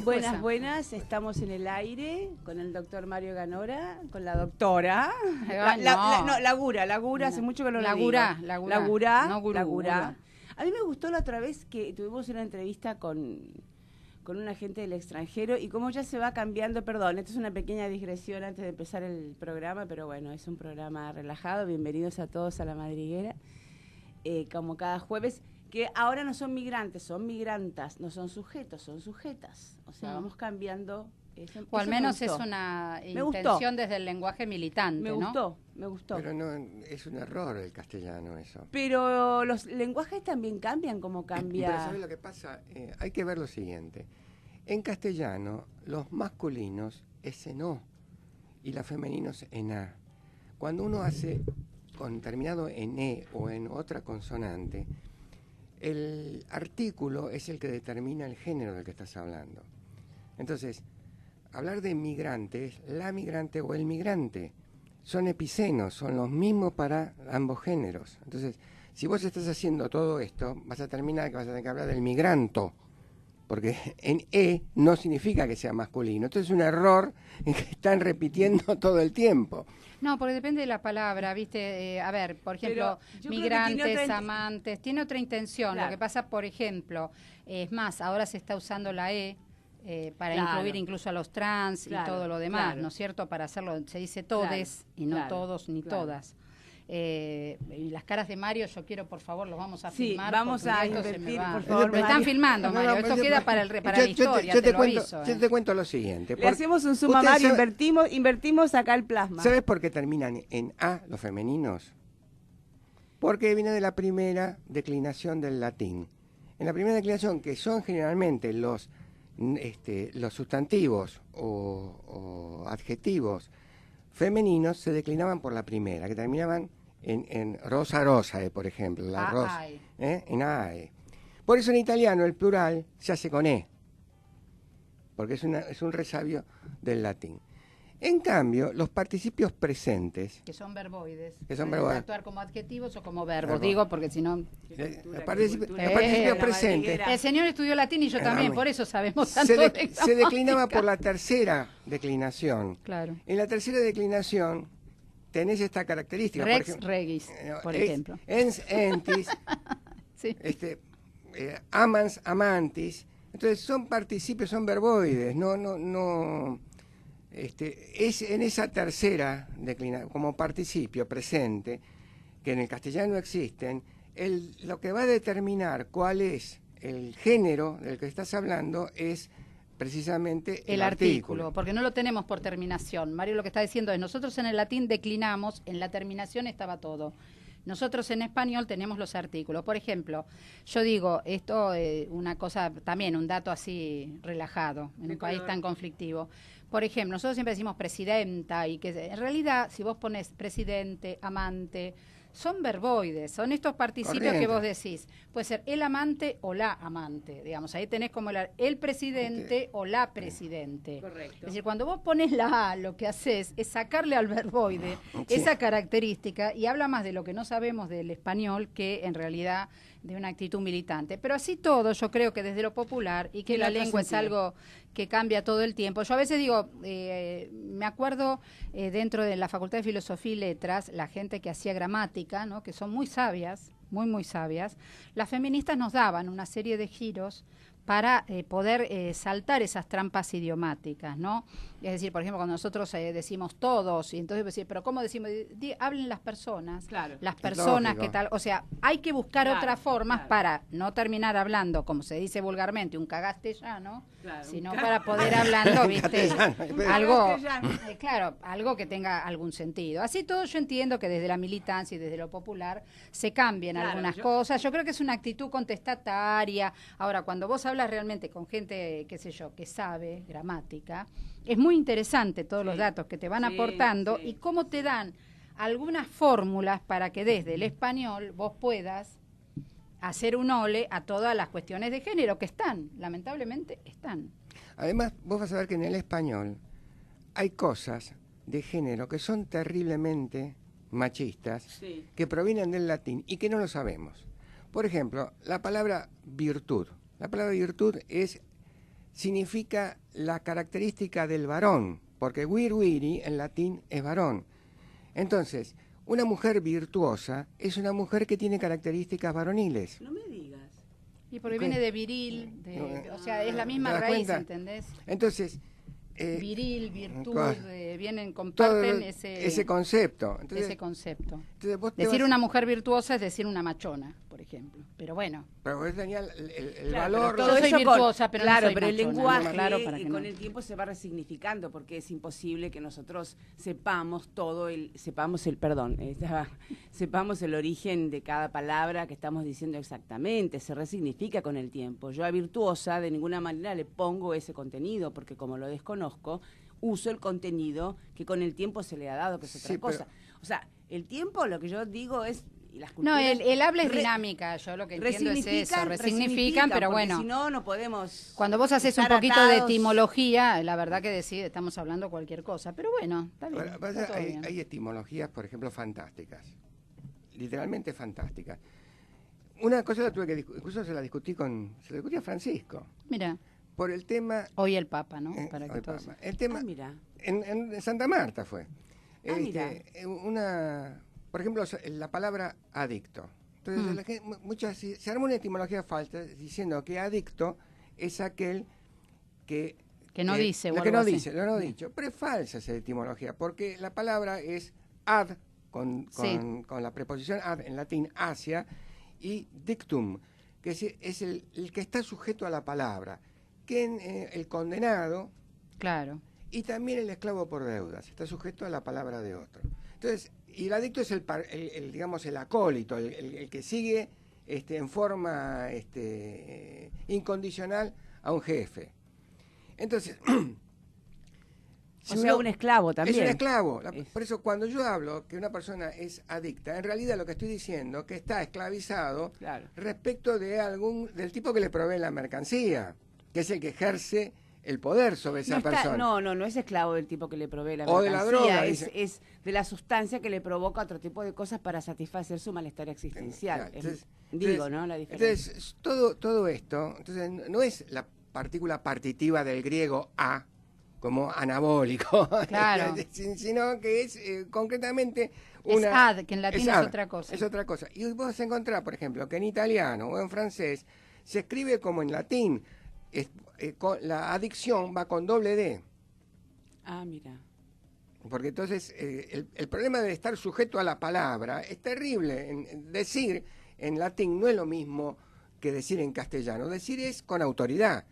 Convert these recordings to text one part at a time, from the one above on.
Buenas, buenas, estamos en el aire con el doctor Mario Ganora, con la doctora. Lagura, hace mucho que no lo digo. Lagura. A mí me gustó la otra vez que tuvimos una entrevista con un agente del extranjero y cómo ya se va cambiando, perdón, esto es una pequeña digresión antes de empezar el programa, pero bueno, es un programa relajado, bienvenidos a todos a La Madriguera, como cada jueves, que ahora no son migrantes, son migrantas, no son sujetos, son sujetas, o sea, vamos cambiando. O al menos es una intención desde el lenguaje militante, me gustó. Pero no, es un error el castellano eso. Pero los lenguajes también cambian como cambia. Pero ¿sabes lo que pasa? Hay que ver lo siguiente. En castellano, los masculinos es en O y los femeninos en A. Cuando uno hace con terminado en E o en otra consonante, el artículo es el que determina el género del que estás hablando. Entonces, hablar de migrantes, la migrante o el migrante, son epicenos, son los mismos para ambos géneros. Entonces, si vos estás haciendo todo esto, vas a terminar que vas a tener que hablar del migranto, porque en E no significa que sea masculino. Entonces es un error que están repitiendo todo el tiempo. No, porque depende de la palabra, ¿viste? A ver, por ejemplo, migrantes, amantes, tiene otra intención. Claro. Lo que pasa, por ejemplo, es más, ahora se está usando la E, para incluir incluso a los trans y todo lo demás, ¿no es cierto? Para hacerlo, se dice todes y no todos ni todas. Y las caras de Mario, yo quiero, por favor, los vamos a filmar. Vamos a invertir, por favor. Me están filmando, Mario. Esto queda para la historia, yo te cuento lo siguiente. Le hacemos un zoom a Mario, invertimos acá el plasma. ¿Sabes por qué terminan en A los femeninos? Porque viene de la primera declinación del latín. En la primera declinación, que son generalmente los sustantivos o adjetivos femeninos, se declinaban por la primera, que terminaban en rosa, por ejemplo, la rosa, en AE. Por eso en italiano el plural se hace con E, porque es un resabio del latín. En cambio, los participios presentes, que son verboides, pueden actuar como adjetivos o como verbos, digo, porque si no... Los participios presentes... El señor estudió latín y yo también, por eso sabemos tanto de se declinaba por la tercera declinación. Claro. En la tercera declinación tenés esta característica. Rex regis, por ejemplo. Ens entis, sí. Amans amantis. Entonces son participios, son verboides, no es en esa tercera declinación, como participio presente, que en el castellano existen, lo que va a determinar cuál es el género del que estás hablando es precisamente el artículo. Porque no lo tenemos por terminación. Mario lo que está diciendo es, nosotros en el latín declinamos, en la terminación estaba todo. Nosotros en español tenemos los artículos. Por ejemplo, yo digo, esto una cosa, también un dato así relajado, en un país tan conflictivo. Por ejemplo, nosotros siempre decimos presidenta y que en realidad si vos pones presidente, amante, son verboides, son estos participios que vos decís. Puede ser el amante o la amante, digamos, ahí tenés como el presidente o la presidente. Correcto. Es decir, cuando vos pones la A, lo que haces es sacarle al verboide esa característica y habla más de lo que no sabemos del español que en realidad de una actitud militante. Pero así todo, yo creo que desde lo popular y que la lengua es algo que cambia todo el tiempo. Yo a veces digo, me acuerdo dentro de la Facultad de Filosofía y Letras, la gente que hacía gramática, ¿no? Que son muy sabias, muy sabias, las feministas nos daban una serie de giros para poder saltar esas trampas idiomáticas, ¿no? Es decir, por ejemplo, cuando nosotros decimos todos, y entonces decir, pero ¿cómo decimos? Hablen las personas, las personas, ¿qué tal? O sea, hay que buscar otras formas para no terminar hablando, como se dice vulgarmente, un cagastellano, sino para poder hablando, ¿viste? Algo, algo que tenga algún sentido. Así todo yo entiendo que desde la militancia y desde lo popular se cambian algunas cosas. Yo creo que es una actitud contestataria. Ahora, cuando vos hablas realmente con gente, qué sé yo, que sabe gramática, es muy interesante todos los datos que te van aportando y cómo te dan algunas fórmulas para que desde el español vos puedas hacer un ole a todas las cuestiones de género que están, lamentablemente están. Además, vos vas a ver que en el español hay cosas de género que son terriblemente machistas, que provienen del latín y que no lo sabemos. Por ejemplo, la palabra virtud. La palabra virtud es significa la característica del varón, porque vir viri en latín es varón. Entonces, una mujer virtuosa es una mujer que tiene características varoniles. No me digas. Y porque viene de viril, o sea, es la misma raíz, ¿entendés? Entonces, viril, virtud, comparten ese concepto. Entonces, ese concepto. Entonces decir una mujer virtuosa es decir una machona, por ejemplo. Pero bueno. Pero vos tenías el valor. Todo yo soy virtuosa, pero claro, no soy pero machona, el lenguaje claro, para con el tiempo se va resignificando, porque es imposible que nosotros sepamos sepamos el origen de cada palabra que estamos diciendo exactamente. Se resignifica con el tiempo. Yo a virtuosa de ninguna manera le pongo ese contenido, porque como lo desconozco, uso el contenido que con el tiempo se le ha dado, que es otra cosa. O sea, el tiempo, lo que yo digo es... No, el habla es dinámica, yo lo que entiendo es eso, resignifican, pero bueno, si no, no podemos. Cuando vos haces un poquito de etimología, la verdad que estamos hablando cualquier cosa, pero bueno, está bien. Ahora, hay etimologías, por ejemplo, fantásticas, literalmente fantásticas. Una cosa la tuve que incluso se la discutí a Francisco. Mira. Por el tema... Hoy el Papa, ¿no? El tema... mira. En Santa Marta fue. Mira. Por ejemplo, la palabra adicto. Entonces, se arma una etimología falsa diciendo que adicto es aquel que no dice, lo que no dice, lo no dicho. Pero es falsa esa etimología, porque la palabra es ad, con la preposición ad en latín, hacia, y dictum, que es el que está sujeto a la palabra, que el condenado, claro, y también el esclavo por deudas, está sujeto a la palabra de otro. Entonces, y el adicto es digamos, el acólito, el que sigue en forma incondicional a un jefe. Entonces, un esclavo también. Es un esclavo. Por eso, cuando yo hablo que una persona es adicta, en realidad lo que estoy diciendo es que está esclavizado respecto del tipo que le provee la mercancía, que es el que ejerce el poder sobre esa persona. No es esclavo del tipo que le provee la mercancía. O de la droga. Es de la sustancia que le provoca otro tipo de cosas para satisfacer su malestar existencial. ¿No? La diferencia. Entonces, todo esto, no es la partícula partitiva del griego a, como anabólico, claro. sino que es concretamente es ad, que en latín es otra cosa. Es otra cosa. Y vos vas a encontrar, por ejemplo, que en italiano o en francés se escribe como en latín. La adicción va con doble D. Mira. Porque entonces el problema de estar sujeto a la palabra es terrible. Decir en latín no es lo mismo que decir en castellano. Decir es con autoridad.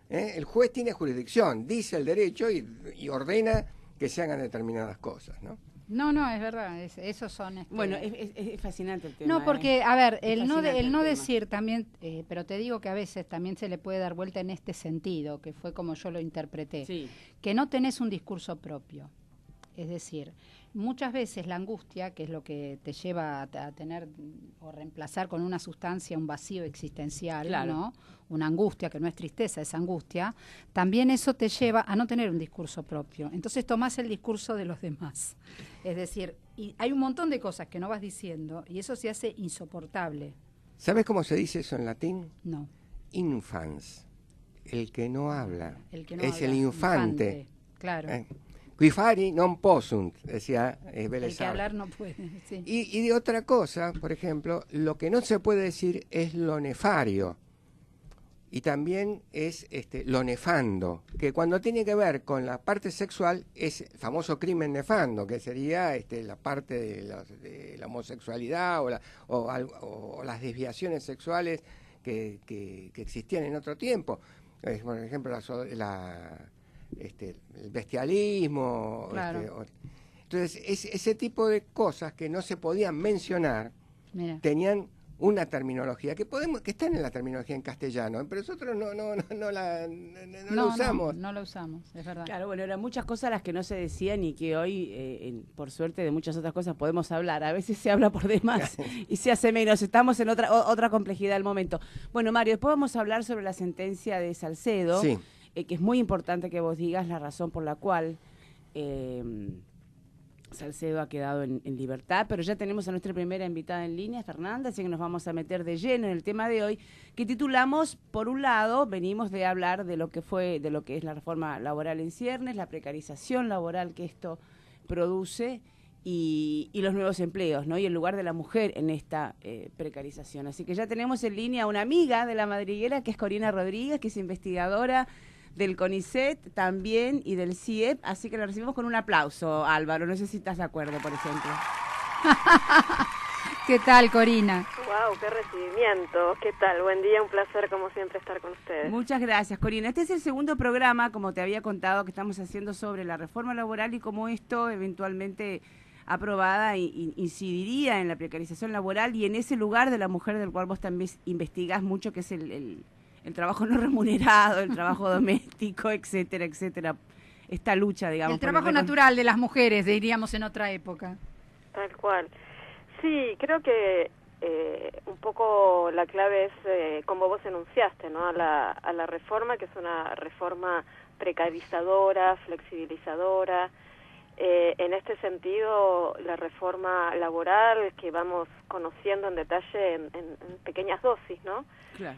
El juez tiene jurisdicción, dice el derecho y ordena que se hagan determinadas cosas, ¿no? No, es verdad, esos son... Bueno, es fascinante el tema. No, porque, a ver, el no decir también, pero te digo que a veces también se le puede dar vuelta en este sentido, que fue como yo lo interpreté, que no tenés un discurso propio. Es decir, muchas veces la angustia, que es lo que te lleva a tener o reemplazar con una sustancia un vacío existencial, ¿no? Una angustia, que no es tristeza, es angustia, también eso te lleva a no tener un discurso propio. Entonces tomás el discurso de los demás. Es decir, y hay un montón de cosas que no vas diciendo y eso se hace insoportable. ¿Sabes cómo se dice eso en latín? No. Infans, el que no habla. El que no es habla, el infante. Claro. Qui fari non possunt, decía Vélez. El que hablar no puede, sí. Y de otra cosa, por ejemplo, lo que no se puede decir es lo nefario. Y también es lo nefando, que cuando tiene que ver con la parte sexual es el famoso crimen nefando, que sería la parte de la homosexualidad o las desviaciones sexuales que existían en otro tiempo. Por ejemplo, el bestialismo. Claro. Entonces, ese tipo de cosas que no se podían mencionar, tenían una terminología que están en la terminología en castellano, pero nosotros no la usamos. No la usamos, es verdad. Claro, bueno, eran muchas cosas las que no se decían y que hoy, por suerte, de muchas otras cosas podemos hablar. A veces se habla por demás y se hace menos. Estamos en otra complejidad del momento. Bueno, Mario, después vamos a hablar sobre la sentencia de Salcedo, que es muy importante que vos digas la razón por la cual Salcedo ha quedado en libertad, pero ya tenemos a nuestra primera invitada en línea, Fernanda, así que nos vamos a meter de lleno en el tema de hoy, que titulamos, por un lado, venimos de hablar de lo que es la reforma laboral en ciernes, la precarización laboral que esto produce y los nuevos empleos, ¿no? Y el lugar de la mujer en esta precarización. Así que ya tenemos en línea a una amiga de La Madriguera, que es Corina Rodríguez, que es investigadora del CONICET también y del CIEP, así que la recibimos con un aplauso, Álvaro. No sé si estás de acuerdo, por ejemplo. ¿Qué tal, Corina? Wow, qué recibimiento. ¿Qué tal? Buen día, un placer como siempre estar con ustedes. Muchas gracias, Corina. Este es el segundo programa, como te había contado, que estamos haciendo sobre la reforma laboral y cómo esto eventualmente aprobada incidiría en la precarización laboral y en ese lugar de la mujer del cual vos también investigás mucho, que es el trabajo no remunerado, el trabajo doméstico, etcétera, etcétera. Esta lucha, digamos. El trabajo natural de las mujeres, diríamos en otra época. Tal cual. Sí, creo que un poco la clave es, como vos enunciaste, ¿no? A la reforma, que es una reforma precarizadora, flexibilizadora. En este sentido, la reforma laboral que vamos conociendo en detalle en pequeñas dosis, ¿no? Claro.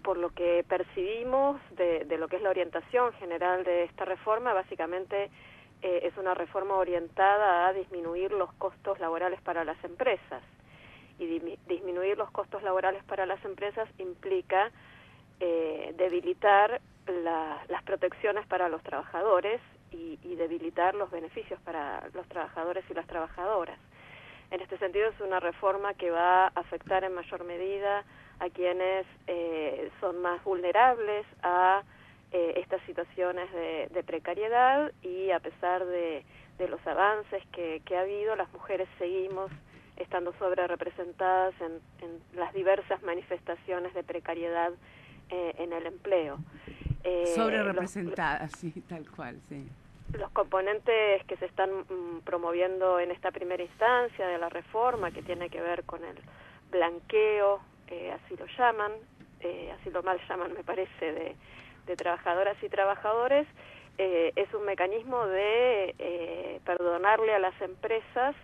Por lo que percibimos de lo que es la orientación general de esta reforma, básicamente es una reforma orientada a disminuir los costos laborales para las empresas. Y disminuir los costos laborales para las empresas implica debilitar las protecciones para los trabajadores y debilitar los beneficios para los trabajadores y las trabajadoras. En este sentido, es una reforma que va a afectar en mayor medida a quienes son más vulnerables a estas situaciones de precariedad, y a pesar de los avances que ha habido, las mujeres seguimos estando sobrerepresentadas en las diversas manifestaciones de precariedad en el empleo. Sobrerepresentadas, sí, tal cual, sí. Los componentes que se están promoviendo en esta primera instancia de la reforma, que tiene que ver con el blanqueo, así lo llaman, así lo mal llaman, me parece, de trabajadoras y trabajadores, es un mecanismo de perdonarle a las empresas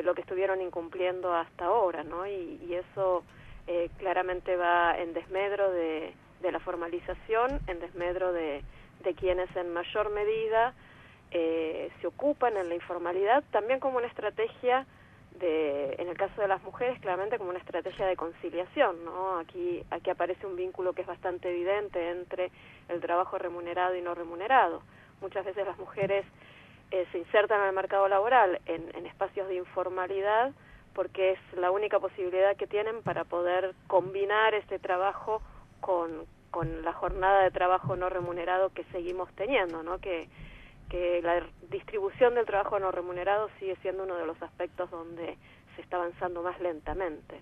lo que estuvieron incumpliendo hasta ahora, ¿no? Y eso claramente va en desmedro de la formalización, en desmedro de quienes en mayor medida se ocupan en la informalidad, también como una estrategia en el caso de las mujeres, claramente como una estrategia de conciliación, ¿no? Aquí aparece un vínculo que es bastante evidente entre el trabajo remunerado y no remunerado. Muchas veces las mujeres se insertan en el mercado laboral en espacios de informalidad porque es la única posibilidad que tienen para poder combinar este trabajo con la jornada de trabajo no remunerado que seguimos teniendo, ¿no? Que la distribución del trabajo no remunerado sigue siendo uno de los aspectos donde se está avanzando más lentamente.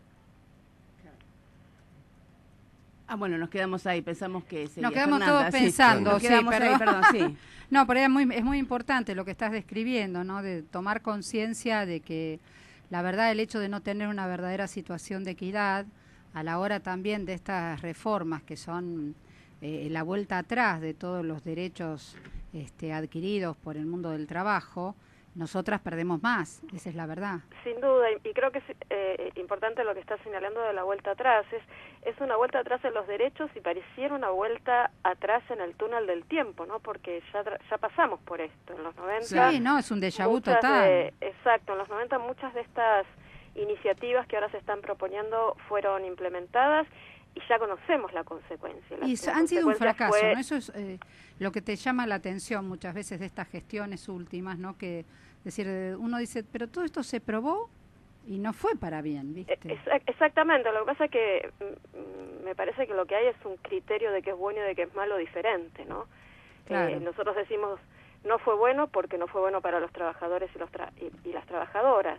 Bueno, nos quedamos ahí, pensamos que sería Nos quedamos Fernanda, todos pensando, sí, perdón. Ahí, perdón, sí. No, pero es muy importante lo que estás describiendo, ¿no? De tomar conciencia de que la verdad, el hecho de no tener una verdadera situación de equidad, a la hora también de estas reformas que son la vuelta atrás de todos los derechos adquiridos por el mundo del trabajo, nosotras perdemos más, esa es la verdad. Sin duda, y creo que es importante lo que estás señalando de la vuelta atrás. Es una vuelta atrás en los derechos y pareciera una vuelta atrás en el túnel del tiempo, ¿no? Porque ya pasamos por esto. En los 90... Sí, no, es un déjà vu total. Exacto, en los 90 muchas de estas iniciativas que ahora se están proponiendo fueron implementadas y ya conocemos la consecuencia. Y han sido un fracaso, ¿no? Eso es lo que te llama la atención muchas veces de estas gestiones últimas, ¿no? Que decir, uno dice, pero todo esto se probó y no fue para bien, ¿viste? Exactamente, lo que pasa es que me parece que lo que hay es un criterio de qué es bueno y de qué es malo diferente, ¿no? Claro. Nosotros decimos, no fue bueno porque no fue bueno para los trabajadores y las trabajadoras.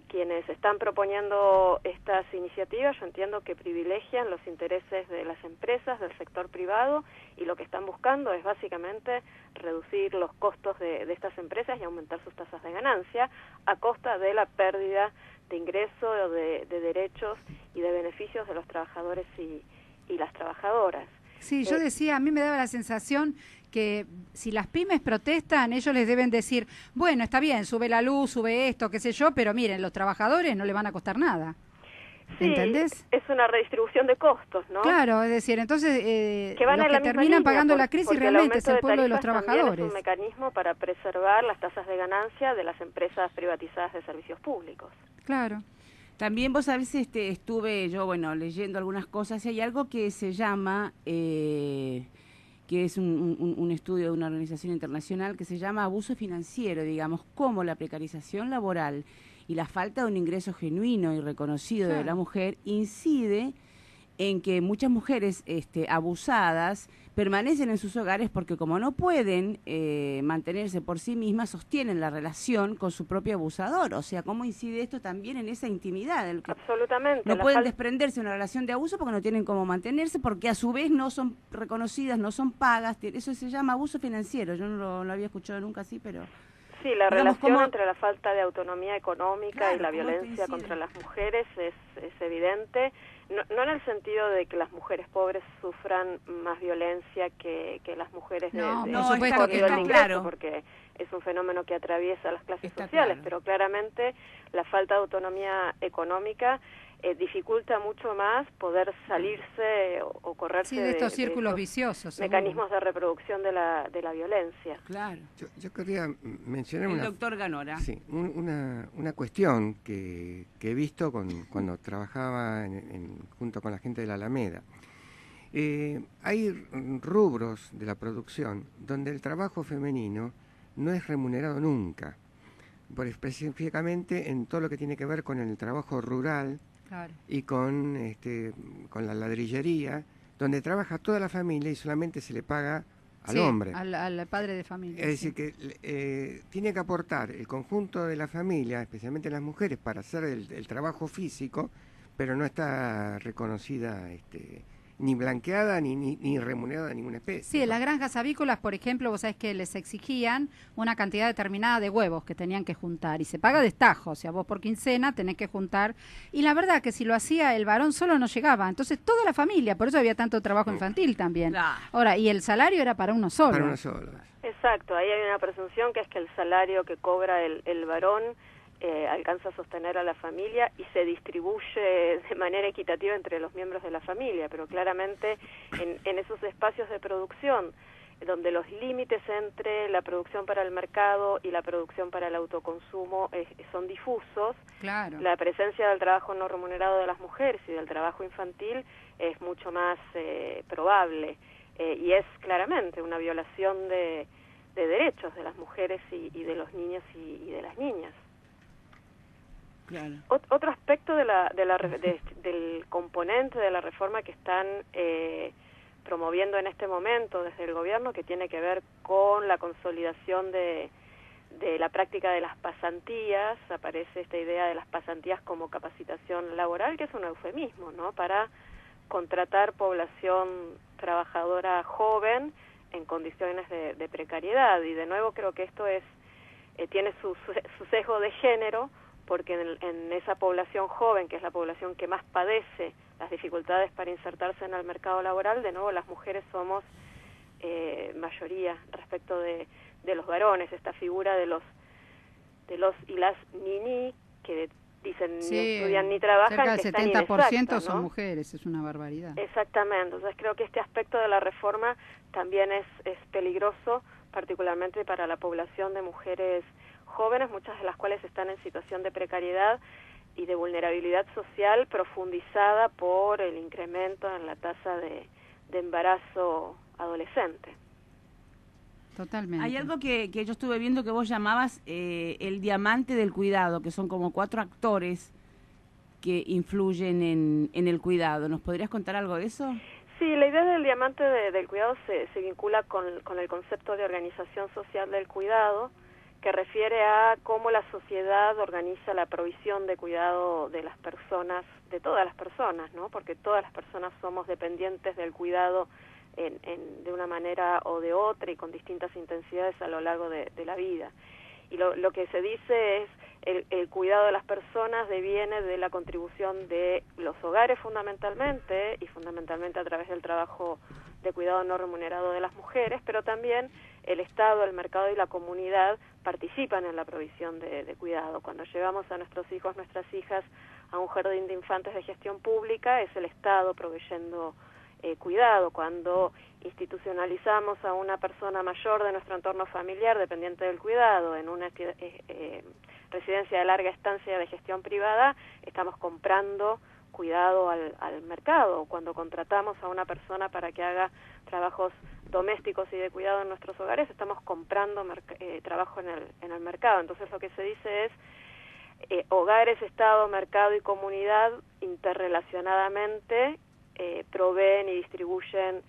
Quienes están proponiendo estas iniciativas, yo entiendo que privilegian los intereses de las empresas, del sector privado, y lo que están buscando es básicamente reducir los costos de estas empresas y aumentar sus tasas de ganancia a costa de la pérdida de ingresos, de derechos y de beneficios de los trabajadores y las trabajadoras. Sí, yo decía, a mí me daba la sensación que si las pymes protestan, ellos les deben decir, bueno, está bien, sube la luz, sube esto, qué sé yo, pero miren, los trabajadores no le van a costar nada. Sí, ¿entendés? Es una redistribución de costos, ¿no? Claro, es decir, entonces que van los en la que misma terminan línea, pagando la crisis realmente es el pueblo de los trabajadores. Es un mecanismo para preservar las tasas de ganancia de las empresas privatizadas de servicios públicos. Claro. También vos sabés, estuve yo, leyendo algunas cosas, y hay algo que se llama, que es un estudio de una organización internacional, que se llama abuso financiero, digamos, cómo la precarización laboral y la falta de un ingreso genuino y reconocido de la mujer incide en que muchas mujeres abusadas permanecen en sus hogares porque como no pueden mantenerse por sí mismas, sostienen la relación con su propio abusador. O sea, ¿cómo incide esto también en esa intimidad? Absolutamente. No pueden desprenderse de una relación de abuso porque no tienen cómo mantenerse, porque a su vez no son reconocidas, no son pagas. Eso se llama abuso financiero. Yo no lo había escuchado nunca así, pero... Sí, la relación entre la falta de autonomía económica y la violencia contra las mujeres es evidente, no en el sentido de que las mujeres pobres sufran más violencia que las mujeres de por supuesto que está claro, porque es un fenómeno que atraviesa las clases sociales, pero claramente la falta de autonomía económica dificulta mucho más poder salirse o correrse de estos círculos viciosos, mecanismos de reproducción de la violencia. Claro. Yo quería mencionar doctor Ganora. Sí, una cuestión que he visto cuando trabajaba junto con la gente de la Alameda. Hay rubros de la producción donde el trabajo femenino no es remunerado nunca, específicamente en todo lo que tiene que ver con el trabajo rural. Claro. Y con la ladrillería, donde trabaja toda la familia y solamente se le paga al hombre. Al padre de familia. Es decir, que tiene que aportar el conjunto de la familia, especialmente las mujeres, para hacer el trabajo físico, pero no está reconocida ni blanqueada ni remunerada de ninguna especie. Sí, en las granjas avícolas, por ejemplo, vos sabés que les exigían una cantidad determinada de huevos que tenían que juntar y se paga de estajo, o sea, vos por quincena tenés que juntar, y la verdad que si lo hacía el varón solo no llegaba, entonces toda la familia, por eso había tanto trabajo infantil también. Ahora, y el salario era para uno solo. Para uno solo. Exacto, ahí hay una presunción que es que el salario que cobra el varón alcanza a sostener a la familia y se distribuye de manera equitativa entre los miembros de la familia, pero claramente en esos espacios de producción donde los límites entre la producción para el mercado y la producción para el autoconsumo son difusos, claro, la presencia del trabajo no remunerado de las mujeres y del trabajo infantil es mucho más probable y es claramente una violación de derechos de las mujeres y de los niños y de las niñas. Claro. Otro aspecto del componente de la reforma que están promoviendo en este momento desde el gobierno, que tiene que ver con la consolidación de la práctica de las pasantías. Aparece esta idea de las pasantías como capacitación laboral, que es un eufemismo, ¿no?, para contratar población trabajadora joven en condiciones de precariedad. Y de nuevo creo que esto tiene su sesgo de género, porque en esa población joven, que es la población que más padece las dificultades para insertarse en el mercado laboral, de nuevo las mujeres somos mayoría respecto de los varones. Esta figura de los y las nini, que dicen ni estudian ni trabajan, cerca del 70% son mujeres, es una barbaridad. Exactamente, entonces creo que este aspecto de la reforma también es peligroso, particularmente para la población de mujeres jóvenes, muchas de las cuales están en situación de precariedad y de vulnerabilidad social profundizada por el incremento en la tasa de embarazo adolescente. Totalmente. Hay algo que yo estuve viendo que vos llamabas el diamante del cuidado, que son como 4 actores que influyen en el cuidado. ¿Nos podrías contar algo de eso? Sí, la idea del diamante del cuidado se vincula con el concepto de organización social del cuidado, que refiere a cómo la sociedad organiza la provisión de cuidado de las personas, de todas las personas, ¿no? Porque todas las personas somos dependientes del cuidado de una manera o de otra y con distintas intensidades a lo largo de la vida. Y lo que se dice es el cuidado de las personas deviene de la contribución de los hogares fundamentalmente, y fundamentalmente a través del trabajo de cuidado no remunerado de las mujeres, pero también el Estado, el mercado y la comunidad participan en la provisión de cuidado. Cuando llevamos a nuestros hijos, nuestras hijas a un jardín de infantes de gestión pública, es el Estado proveyendo cuidado. Cuando institucionalizamos a una persona mayor de nuestro entorno familiar dependiente del cuidado en una residencia de larga estancia de gestión privada, estamos comprando cuidado al mercado. Cuando contratamos a una persona para que haga trabajos domésticos y de cuidado en nuestros hogares, estamos comprando trabajo en el mercado. Entonces lo que se dice es hogares, Estado, mercado y comunidad interrelacionadamente proveen y distribuyen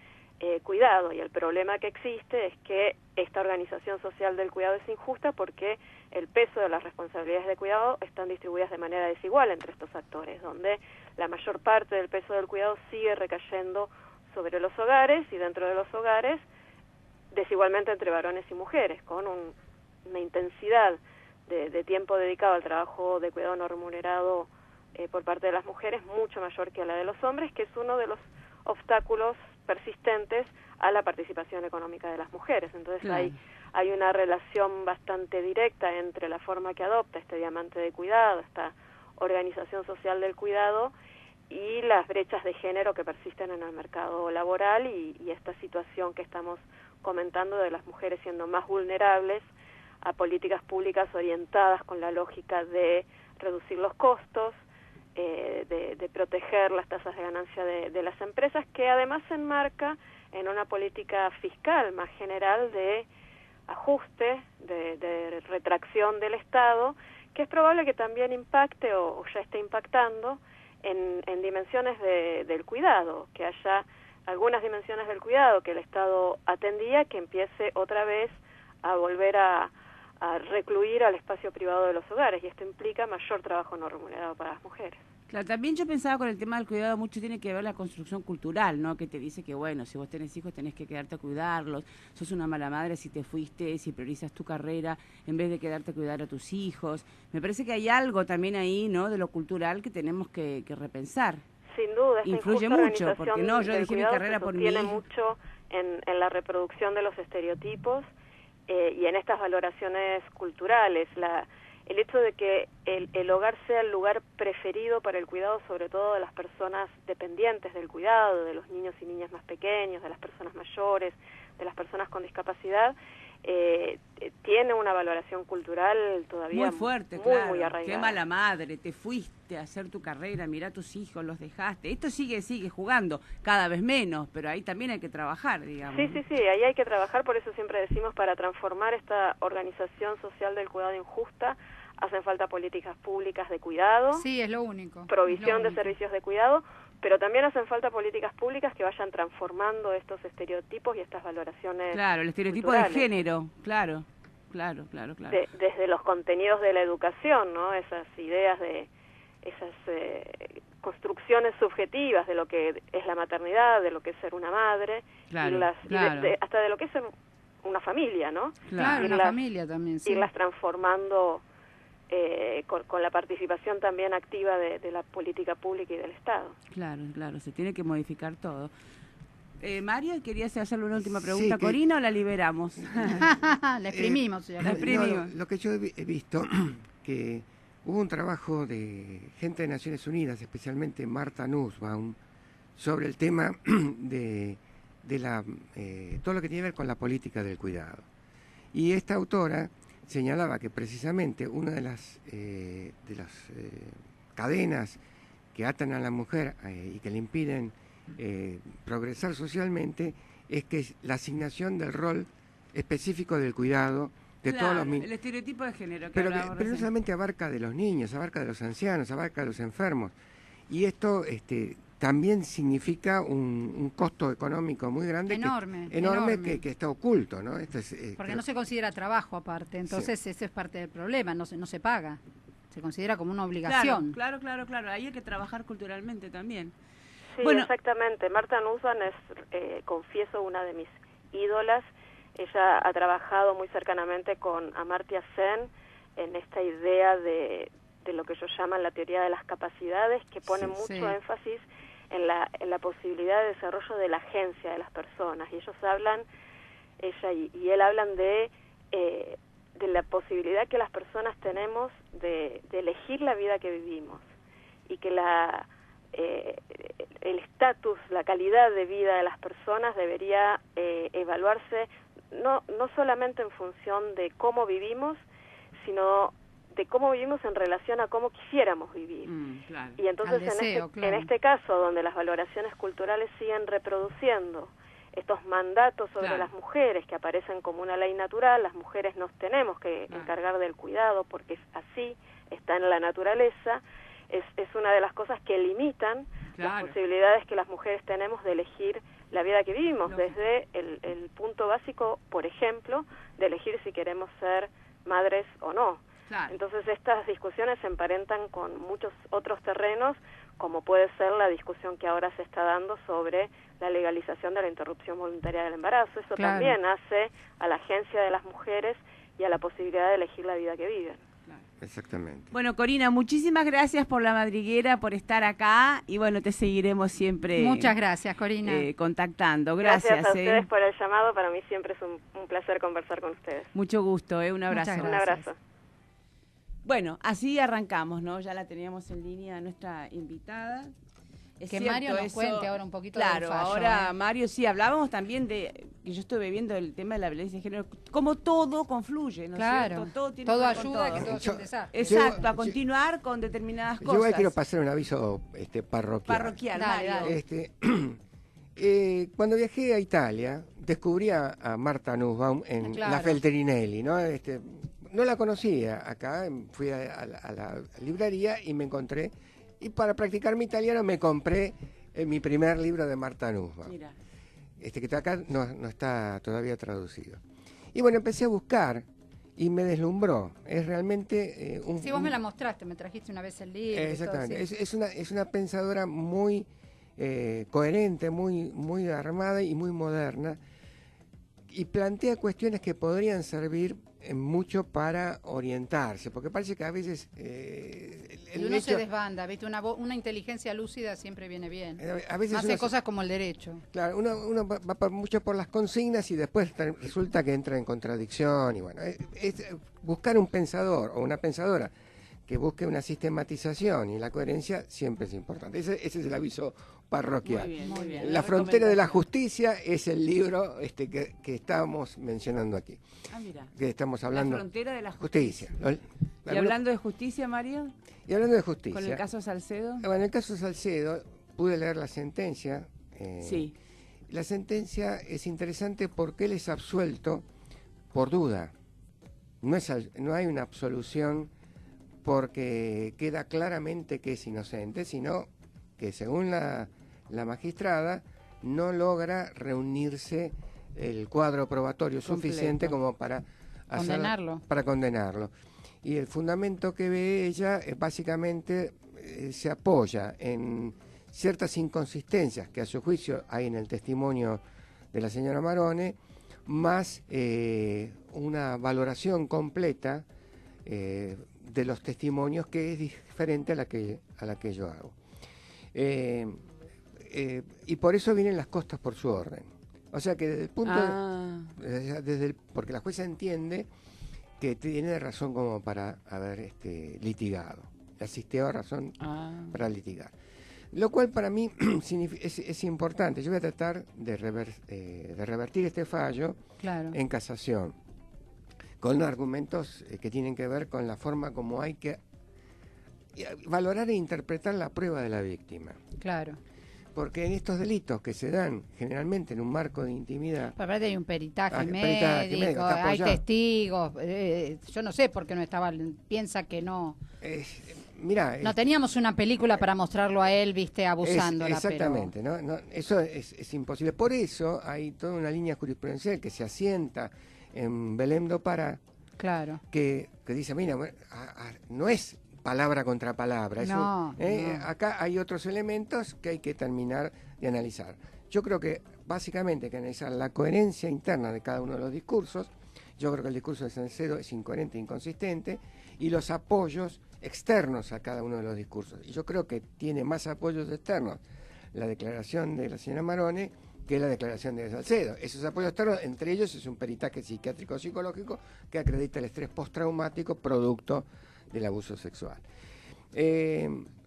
cuidado, y el problema que existe es que esta organización social del cuidado es injusta porque el peso de las responsabilidades de cuidado están distribuidas de manera desigual entre estos actores, donde la mayor parte del peso del cuidado sigue recayendo sobre los hogares, y dentro de los hogares desigualmente entre varones y mujeres, con una intensidad de tiempo dedicado al trabajo de cuidado no remunerado por parte de las mujeres mucho mayor que la de los hombres, que es uno de los obstáculos persistentes a la participación económica de las mujeres. Entonces claro, hay una relación bastante directa entre la forma que adopta este diamante de cuidado, esta organización social del cuidado, y las brechas de género que persisten en el mercado laboral y esta situación que estamos comentando de las mujeres siendo más vulnerables a políticas públicas orientadas con la lógica de reducir los costos, de proteger las tasas de ganancia de las empresas, que además se enmarca en una política fiscal más general de ajuste, de retracción del Estado, que es probable que también impacte o ya esté impactando en dimensiones del cuidado, que haya algunas dimensiones del cuidado que el Estado atendía, que empiece otra vez a volver a recluir al espacio privado de los hogares, y esto implica mayor trabajo no remunerado para las mujeres. Claro, también yo pensaba con el tema del cuidado, mucho tiene que ver la construcción cultural, ¿no? Que te dice que, bueno, si vos tenés hijos tenés que quedarte a cuidarlos, sos una mala madre si te fuiste, si priorizas tu carrera en vez de quedarte a cuidar a tus hijos. Me parece que hay algo también ahí, ¿no?, de lo cultural que tenemos que repensar. Sin duda, influye mucho, porque no, yo dejé mi carrera por mi hijo. Mucho en la reproducción de los estereotipos y en estas valoraciones culturales. El hecho de que el hogar sea el lugar preferido para el cuidado, sobre todo de las personas dependientes del cuidado, de los niños y niñas más pequeños, de las personas mayores, de las personas con discapacidad, tiene una valoración cultural todavía muy fuerte, claro. Muy arraigada. Qué mala madre, te fuiste a hacer tu carrera, mirá a tus hijos, los dejaste. Esto sigue jugando, cada vez menos, pero ahí también hay que trabajar, digamos. Sí, ahí hay que trabajar, por eso siempre decimos, para transformar esta organización social del cuidado injusta, hacen falta políticas públicas de cuidado. Sí, es lo único. Provisión de servicios de cuidado, pero también hacen falta políticas públicas que vayan transformando estos estereotipos y estas valoraciones. Claro, el estereotipo culturales. De género, claro. Desde los contenidos de la educación, ¿no? Esas ideas de esas construcciones subjetivas de lo que es la maternidad, de lo que es ser una madre, hasta de lo que es ser una familia, ¿no? Claro, una familia también, sí. Irlas transformando con la participación también activa de la política pública y del Estado. Claro, se tiene que modificar todo. Mario, ¿querías hacerle una última pregunta a Corina o la liberamos? La exprimimos. Lo que yo he visto, que hubo un trabajo de gente de Naciones Unidas, especialmente Marta Nussbaum, sobre el tema de todo lo que tiene que ver con la política del cuidado. Y esta autora señalaba que precisamente una de las cadenas que atan a la mujer y que le impiden progresar socialmente es que es la asignación del rol específico del cuidado de todos los niños. El estereotipo de género. Pero no solamente abarca de los niños, abarca de los ancianos, abarca de los enfermos. Y esto también significa un costo económico muy grande. Enorme. Que está oculto, ¿no? Porque no se considera trabajo aparte, entonces ese es parte del problema, no se paga, se considera como una obligación. Claro, ahí hay que trabajar culturalmente también. Sí, bueno, exactamente. Marta Nussbaum es, confieso, una de mis ídolas. Ella ha trabajado muy cercanamente con Amartya Sen en esta idea de lo que ellos llaman la teoría de las capacidades, que pone mucho énfasis en la posibilidad de desarrollo de la agencia de las personas. Y ellos hablan, ella y él hablan de la posibilidad que las personas tenemos de elegir la vida que vivimos, y que el estatus, la calidad de vida de las personas debería evaluarse no solamente en función de cómo vivimos, sino de cómo vivimos en relación a cómo quisiéramos vivir. Claro. Y entonces en este caso, donde las valoraciones culturales siguen reproduciendo estos mandatos sobre las mujeres que aparecen como una ley natural, las mujeres nos tenemos que encargar del cuidado porque es así, está en la naturaleza, es una de las cosas que limitan las posibilidades que las mujeres tenemos de elegir la vida que vivimos, desde el punto básico, por ejemplo, de elegir si queremos ser madres o no. Claro. Entonces estas discusiones se emparentan con muchos otros terrenos, como puede ser la discusión que ahora se está dando sobre la legalización de la interrupción voluntaria del embarazo. Eso también hace a la agencia de las mujeres y a la posibilidad de elegir la vida que viven. Exactamente. Bueno, Corina, muchísimas gracias por la madriguera, por estar acá, y bueno, te seguiremos siempre. Muchas gracias, Corina. Contactando. Gracias a ustedes por el llamado, para mí siempre es un placer conversar con ustedes. Mucho gusto, un abrazo. Un abrazo. Bueno, así arrancamos, ¿no? Ya la teníamos en línea a nuestra invitada. Es que cierto, Mario nos cuente ahora un poquito del fallo. Claro, ahora Mario, sí, hablábamos también de, que yo estuve viendo el tema de la violencia de género, cómo todo confluye, ¿no es cierto? Todo tiene todo que ver ayuda con a que todo sea un desastre. Exacto, a continuar con determinadas cosas. Yo igual quiero pasar un aviso parroquial. Mario. Cuando viajé a Italia, descubrí a Marta Nussbaum en la Feltrinelli, ¿no? No la conocía acá, fui a la librería y me encontré, y para practicar mi italiano me compré mi primer libro de Marta Nussbaum. Mira. Que acá no está todavía traducido. Y bueno, empecé a buscar y me deslumbró. Es realmente Sí, vos me la mostraste, me trajiste una vez el libro. Exactamente, es una pensadora muy coherente, muy armada y muy moderna, y plantea cuestiones que podrían servir mucho para orientarse, porque parece que a veces uno se desbanda, ¿viste? Una inteligencia lúcida siempre viene bien. A veces hace cosas como el derecho. Claro, uno va mucho por las consignas y después resulta que entra en contradicción, y bueno, es buscar un pensador o una pensadora que busque una sistematización y la coherencia siempre es importante. Ese es el aviso parroquial. Muy bien. La frontera de la justicia es el libro que estábamos mencionando aquí. Mira. Que estamos hablando. La frontera de la justicia. ¿Y hablando de justicia, Mario? Y hablando de justicia. ¿Con el caso Salcedo? Bueno, en el caso Salcedo pude leer la sentencia. Sí. La sentencia es interesante porque él es absuelto por duda. No hay una absolución porque queda claramente que es inocente, sino que según la magistrada no logra reunirse el cuadro probatorio suficiente como para condenarlo. Y el fundamento que ve ella es básicamente se apoya en ciertas inconsistencias que a su juicio hay en el testimonio de la señora Marone, más una valoración completa de los testimonios que es diferente a la que yo hago. Y por eso vienen las costas por su orden. O sea que desde el punto porque la jueza entiende que tiene razón como para haber litigado. Asistió a razón para litigar. Lo cual para mí es importante. Yo voy a tratar de revertir este fallo en casación, con argumentos que tienen que ver con la forma como hay que valorar e interpretar la prueba de la víctima. Claro. Porque en estos delitos que se dan generalmente en un marco de intimidad... Aparte hay un peritaje médico, hay testigos, yo no sé por qué no estaba, piensa que no... no teníamos una película para mostrarlo a él, viste, abusándola. Exactamente, pero... ¿no? Eso es imposible. Por eso hay toda una línea jurisprudencial que se asienta en Belém do Pará, que dice, mira, no es palabra contra palabra. No. Acá hay otros elementos que hay que terminar de analizar. Yo creo que básicamente hay que analizar la coherencia interna de cada uno de los discursos. Yo creo que el discurso de Salcedo es incoherente e inconsistente, y los apoyos externos a cada uno de los discursos. Y yo creo que tiene más apoyos externos la declaración de la señora Marone que la declaración de Salcedo. Esos apoyos externos, entre ellos es un peritaje psiquiátrico-psicológico que acredita el estrés postraumático producto del abuso sexual.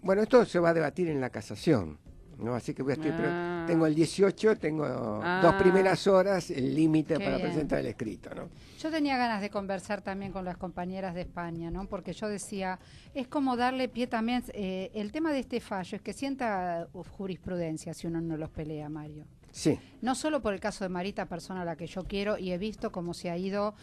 Bueno, esto se va a debatir en la casación, ¿no? Así que pero tengo el 18, tengo 2 primeras horas, el límite para presentar el escrito, ¿no? Yo tenía ganas de conversar también con las compañeras de España, ¿no? Porque yo decía, es como darle pie también, el tema de este fallo es que sienta jurisprudencia si uno no los pelea, Mario. Sí. No solo por el caso de Marita, persona a la que yo quiero, y he visto cómo se ha ido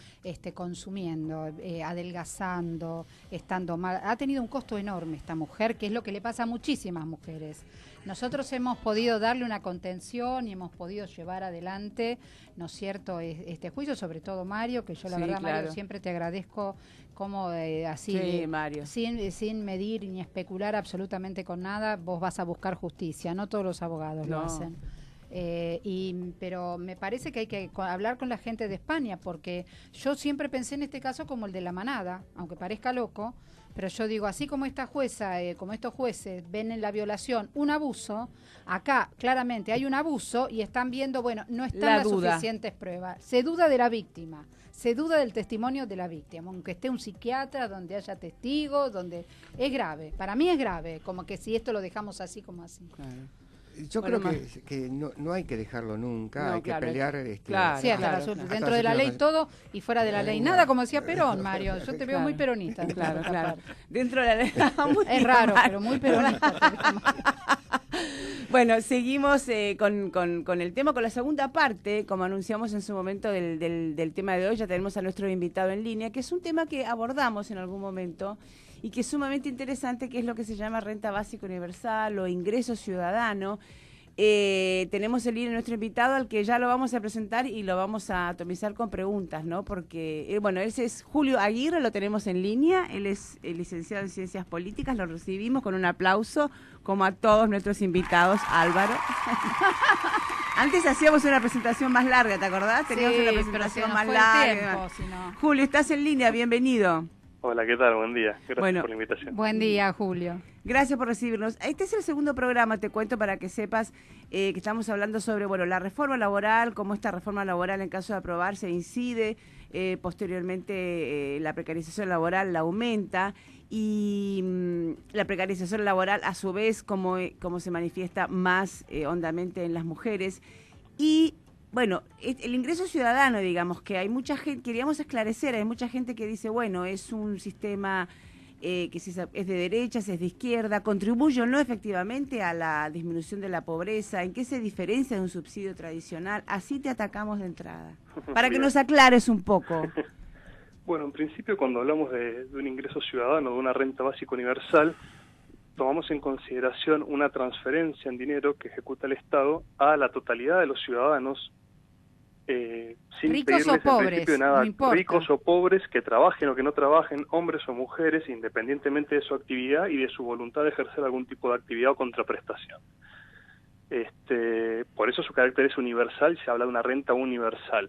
consumiendo, adelgazando, estando mal. Ha tenido un costo enorme esta mujer, que es lo que le pasa a muchísimas mujeres. Nosotros hemos podido darle una contención y hemos podido llevar adelante, ¿no es cierto?, este juicio, sobre todo Mario, que yo la verdad, claro, Mario, siempre te agradezco como así, Mario, sin medir ni especular absolutamente con nada, vos vas a buscar justicia, no todos los abogados lo hacen. Pero me parece que hay que hablar con la gente de España, porque yo siempre pensé en este caso como el de la manada, aunque parezca loco, pero yo digo, así como esta jueza, como estos jueces ven en la violación un abuso, acá claramente hay un abuso y están viendo, bueno, no están las suficientes pruebas, se duda de la víctima, se duda del testimonio de la víctima, aunque esté un psiquiatra, donde haya testigos, donde es grave, para mí es grave, como que si esto lo dejamos así como así. Claro. Yo creo que no hay que dejarlo nunca, hay que pelear. Dentro de la ley todo y fuera de la ley nada, como decía Perón, Mario. Yo te veo muy peronista. Claro. Dentro de la ley. Es raro, pero muy peronista. Bueno, seguimos con el tema, con la segunda parte, como anunciamos en su momento del tema de hoy. Ya tenemos a nuestro invitado en línea, que es un tema que abordamos en algún momento y que es sumamente interesante, que es lo que se llama renta básica universal o ingreso ciudadano. Tenemos en línea nuestro invitado, al que ya lo vamos a presentar y lo vamos a atomizar con preguntas, ¿no? Porque, bueno, ese es Julio Aguirre, lo tenemos en línea, él es licenciado en Ciencias Políticas, lo recibimos con un aplauso, como a todos nuestros invitados, Álvaro. Antes hacíamos una presentación más larga, ¿te acordás? Teníamos una presentación más larga. Julio, estás en línea, bienvenido. Hola, ¿qué tal? Buen día. Gracias por la invitación. Buen día, Julio. Gracias por recibirnos. Este es el segundo programa, te cuento para que sepas que estamos hablando sobre la reforma laboral, cómo esta reforma laboral en caso de aprobarse incide, posteriormente la precarización laboral la aumenta y la precarización laboral a su vez cómo se manifiesta más hondamente en las mujeres. Y bueno, el ingreso ciudadano, digamos, que hay mucha gente, queríamos esclarecer, hay mucha gente que dice, bueno, es un sistema que si es de derechas, es de izquierda, contribuye o no efectivamente a la disminución de la pobreza, ¿en qué se diferencia de un subsidio tradicional? Así te atacamos de entrada, para que nos aclares un poco. Bueno, en principio cuando hablamos de un ingreso ciudadano, de una renta básica universal, tomamos en consideración una transferencia en dinero que ejecuta el Estado a la totalidad de los ciudadanos, sin ricos o pobres, nada, no ricos o pobres, que trabajen o que no trabajen, hombres o mujeres, independientemente de su actividad y de su voluntad de ejercer algún tipo de actividad o contraprestación. Por eso su carácter es universal, se habla de una renta universal.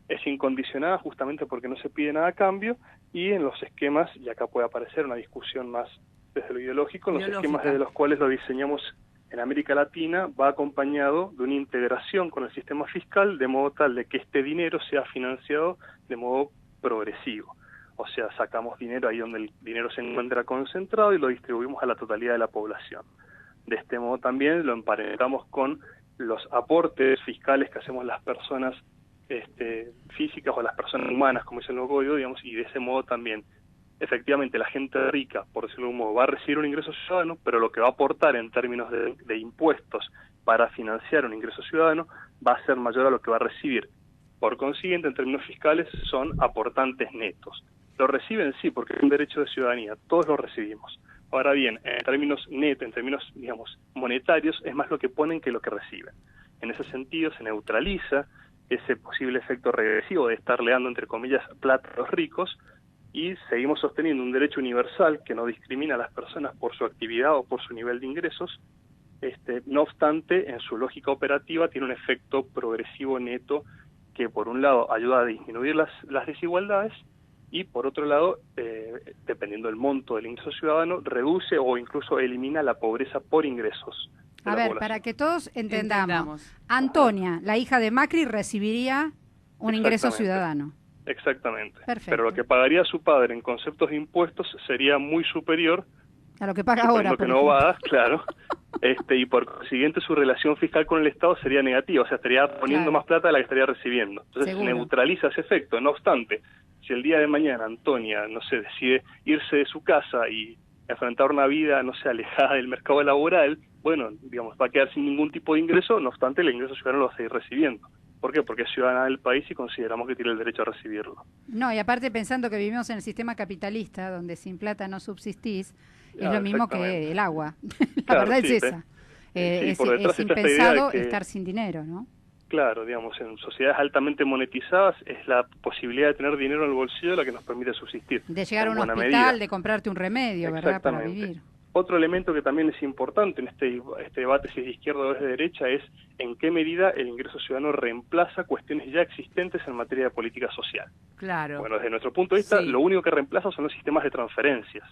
Es incondicionada justamente porque no se pide nada a cambio, y en los esquemas, y acá puede aparecer una discusión más desde lo ideológico, en los esquemas desde los cuales lo diseñamos en América Latina, va acompañado de una integración con el sistema fiscal, de modo tal de que este dinero sea financiado de modo progresivo. O sea, sacamos dinero ahí donde el dinero se encuentra concentrado y lo distribuimos a la totalidad de la población. De este modo también lo emparentamos con los aportes fiscales que hacemos las personas físicas o las personas humanas, como dice el nuevo código, digamos, y de ese modo también efectivamente la gente rica, por decirlo de algún modo, va a recibir un ingreso ciudadano, pero lo que va a aportar en términos de impuestos para financiar un ingreso ciudadano va a ser mayor a lo que va a recibir. Por consiguiente, en términos fiscales, son aportantes netos. Lo reciben, sí, porque es un derecho de ciudadanía, todos lo recibimos. Ahora bien, en términos netos, en términos, digamos, monetarios, es más lo que ponen que lo que reciben. En ese sentido, se neutraliza ese posible efecto regresivo de estarle dando, entre comillas, plata a los ricos, y seguimos sosteniendo un derecho universal que no discrimina a las personas por su actividad o por su nivel de ingresos. No obstante, en su lógica operativa tiene un efecto progresivo neto que, por un lado, ayuda a disminuir las desigualdades y, por otro lado, dependiendo del monto del ingreso ciudadano, reduce o incluso elimina la pobreza por ingresos. A ver, para que todos entendamos. Antonia, la hija de Macri, recibiría un ingreso ciudadano. Exactamente. Perfecto. Pero lo que pagaría su padre en conceptos de impuestos sería muy superior a lo que paga ahora. Lo que no va, claro. Y por consiguiente su relación fiscal con el Estado sería negativa, o sea, estaría poniendo más plata de la que estaría recibiendo. Entonces se neutraliza ese efecto. No obstante, si el día de mañana Antonia, no sé, decide irse de su casa y enfrentar una vida, no sé, alejada del mercado laboral, bueno, digamos, va a quedar sin ningún tipo de ingreso, no obstante el ingreso ciudadano lo va a seguir recibiendo. ¿Por qué? Porque es ciudadana del país y consideramos que tiene el derecho a recibirlo. No, y aparte pensando que vivimos en el sistema capitalista, donde sin plata no subsistís, es lo mismo que el agua. La verdad es esa. Es impensado estar sin dinero, ¿no? Claro, digamos, en sociedades altamente monetizadas es la posibilidad de tener dinero en el bolsillo la que nos permite subsistir. De llegar a un hospital, de comprarte un remedio, ¿verdad? Para vivir. Otro elemento que también es importante en este debate si es de izquierda o es de derecha es en qué medida el ingreso ciudadano reemplaza cuestiones ya existentes en materia de política social. Claro. Bueno, desde nuestro punto de vista, lo único que reemplaza son los sistemas de transferencias.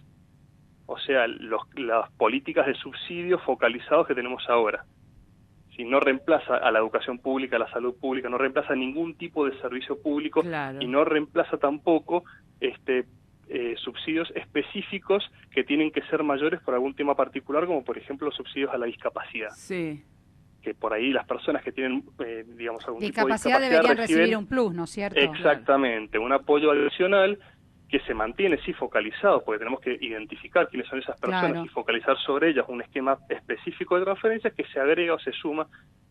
O sea, las políticas de subsidios focalizados que tenemos ahora. Si no reemplaza a la educación pública, a la salud pública, no reemplaza ningún tipo de servicio público y no reemplaza tampoco subsidios específicos que tienen que ser mayores por algún tema particular, como por ejemplo los subsidios a la discapacidad. Sí. Que por ahí las personas que tienen, digamos, algún tipo de discapacidad deberían recibir un plus, ¿no es cierto? Exactamente, un apoyo adicional que se mantiene, sí, focalizado, porque tenemos que identificar quiénes son esas personas y focalizar sobre ellas un esquema específico de transferencias que se agrega o se suma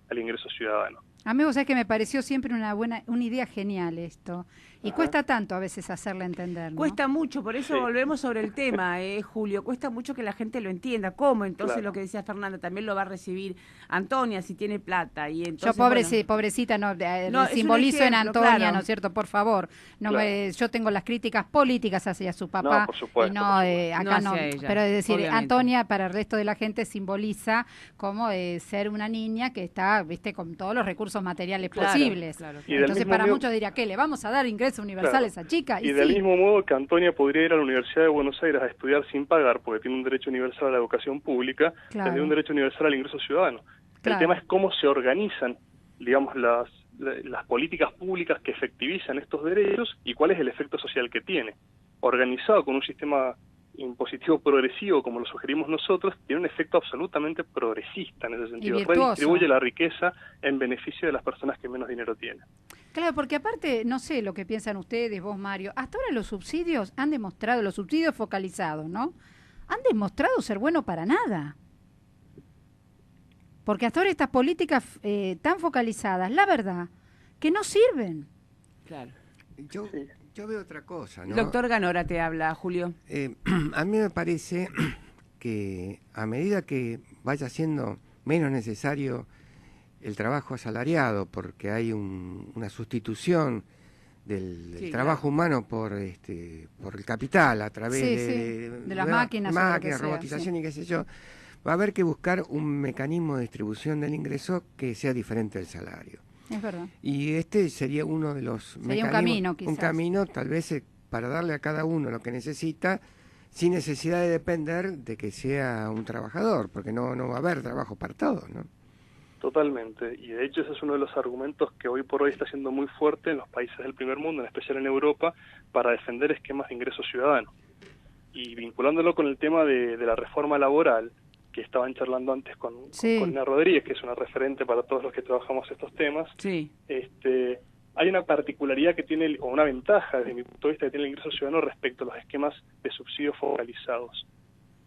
al ingreso ciudadano. A mí vos sabés que me pareció siempre una idea genial esto. Y cuesta tanto a veces hacerla entender, ¿no? Cuesta mucho, por eso volvemos sobre el tema, Julio. Cuesta mucho que la gente lo entienda. ¿Cómo? Entonces lo que decía Fernanda, también lo va a recibir Antonia si tiene plata. Y entonces, yo pobrecita, no simbolizo en Antonia, ¿no es cierto? Por favor. Yo tengo las críticas políticas hacia su papá. No, por supuesto. Y acá no. Pero es decir, obviamente. Antonia para el resto de la gente simboliza como ser una niña que está, viste, con todos los recursos materiales posibles. Claro. Entonces para muchos diría, ¿qué? ¿Le vamos a dar ingreso universal a esa chica? Y del mismo modo que Antonia podría ir a la Universidad de Buenos Aires a estudiar sin pagar porque tiene un derecho universal a la educación pública, tendría un derecho universal al ingreso ciudadano. El tema es cómo se organizan, digamos, las políticas públicas que efectivizan estos derechos y cuál es el efecto social que tiene. Organizado con un sistema impositivo progresivo, como lo sugerimos nosotros, tiene un efecto absolutamente progresista en ese sentido. Redistribuye la riqueza en beneficio de las personas que menos dinero tienen. Claro, porque aparte, no sé lo que piensan ustedes, vos, Mario, hasta ahora los subsidios han demostrado, los subsidios focalizados, ¿no? Han demostrado ser buenos para nada. Porque hasta ahora estas políticas tan focalizadas, la verdad, que no sirven. Claro. Yo veo otra cosa, ¿no? El doctor Ganora te habla, Julio. A mí me parece que a medida que vaya siendo menos necesario el trabajo asalariado, porque hay una sustitución del trabajo humano por el capital a través de las máquinas, robotización y qué sé yo, va a haber que buscar un mecanismo de distribución del ingreso que sea diferente del salario. Es verdad. Y sería uno de los mecanismos, un camino, quizás. Un camino, tal vez, para darle a cada uno lo que necesita, sin necesidad de depender de que sea un trabajador, porque no va a haber trabajo para todos, ¿no? Totalmente, y de hecho ese es uno de los argumentos que hoy por hoy está siendo muy fuerte en los países del primer mundo, en especial en Europa, para defender esquemas de ingreso ciudadano. Y vinculándolo con el tema de la reforma laboral, que estaban charlando antes con Corina Rodríguez, que es una referente para todos los que trabajamos estos temas, hay una particularidad que tiene, o una ventaja desde mi punto de vista que tiene el ingreso ciudadano respecto a los esquemas de subsidios focalizados.